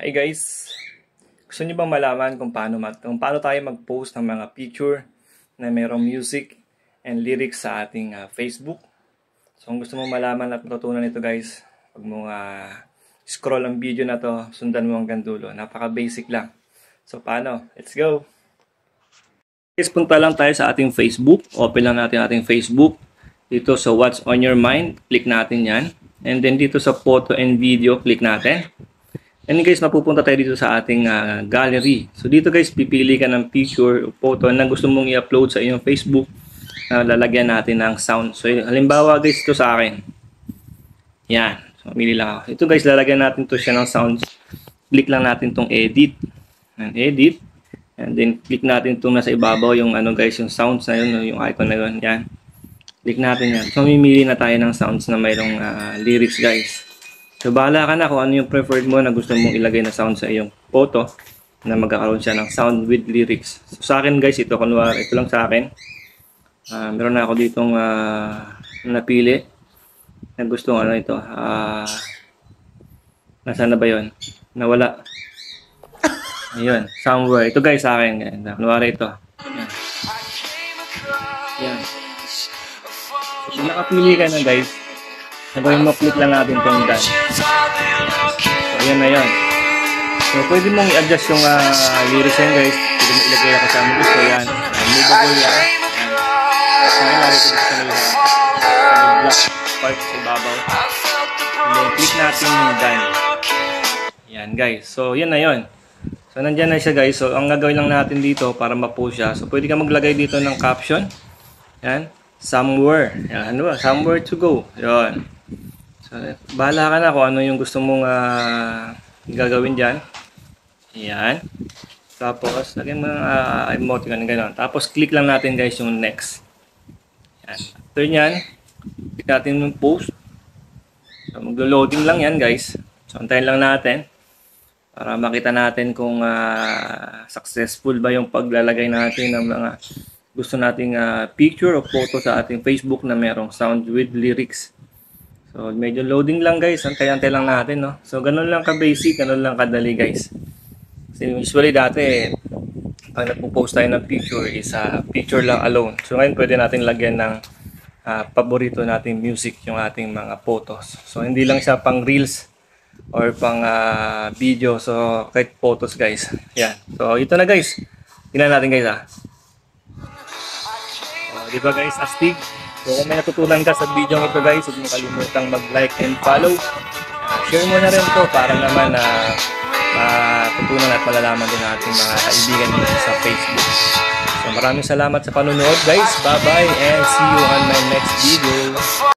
Hi guys! Gusto niyo bang malaman kung paano tayo mag-post ng mga picture na mayroong music and lyrics sa ating Facebook? So kung gusto mong malaman at matutunan ito guys, huwag mong scroll ang video na to, sundan mo hanggang dulo. Napaka-basic lang. So paano? Let's go! Guys, punta lang tayo sa ating Facebook. Open lang natin ating Facebook. Dito sa What's on your mind, click natin yan. And then dito sa photo and video, click natin. And guys, mapupunta tayo dito sa ating gallery. So dito guys, pipili ka ng picture o photo na gusto mong i-upload sa iyong Facebook na lalagyan natin ng sound. So halimbawa guys, ito sa akin. Yan. So mamili lang ako. Ito guys, lalagyan natin to siya ng sounds. Click lang natin tong edit. And edit. And then click natin itong nasa ibabaw yung ano guys, yung sounds na yun, yung icon na yun. Yan. Click natin yan. So mamimili na tayo ng sounds na mayroong lyrics guys. So bahala ka na kung ano yung preferred mo na gusto mong ilagay na sound sa iyong photo na magkakaroon siya ng sound with lyrics. So sa akin guys, ito kunwari, ito lang sa akin. Meron na ako ditong napili na gusto ano ito. Nasaan na ba yun? Nawala. Ayun, somewhere. Ito guys sa akin. Kunwari ito. Yan. Yan. So kung nakapili ka na guys, gawin mo, click lang natin itong done. So, ayan na yun. So, pwede mong i-adjust yung lyrics yan guys. Pwede mo ilagay ako sa mo gusto yan. Movable yan. So, ngayon lagi ko dito sa may black part sa ibabaw. And then, click natin yung done. Yan guys. So, yan na yun. So, nandyan na siya guys. So, ang gagawin lang natin dito para ma-post siya. So, pwede ka maglagay dito ng caption. Yan. Somewhere. Yan. Ano ba? Somewhere to go. Yan. So, bahala ka na kung ano yung gusto mong gagawin dyan. Ayan. Tapos, lagyan mo ng emoticon, gano'n. Tapos, click lang natin guys yung next. Ayan. After nyan, click natin yung post. So, maglo-loading lang yan guys. So, antayin lang natin para makita natin kung successful ba yung paglalagay natin ng mga gusto nating picture o photo sa ating Facebook na merong sound with lyrics. So, medyo loading lang guys. Antay-antay lang natin, no? So, ganun lang ka-basic, ganun lang kadali guys. Kasi usually dati, pag nagpo-post tayo ng picture is picture lang alone. So, ngayon pwede natin lagyan ng paborito nating music yung ating mga photos. So, hindi lang siya pang reels or pang video. So, kahit photos guys. Yan. So, ito na guys. Tingnan natin guys So, diba guys, astig? So kung may natutunan ka sa video ito guys, huwag mo kalimutang mag-like and follow. Share mo na rin to para naman matutunan at malalaman din natin mga kaibigan dito sa Facebook. So maraming salamat sa panonood guys. Bye bye and see you on my next video.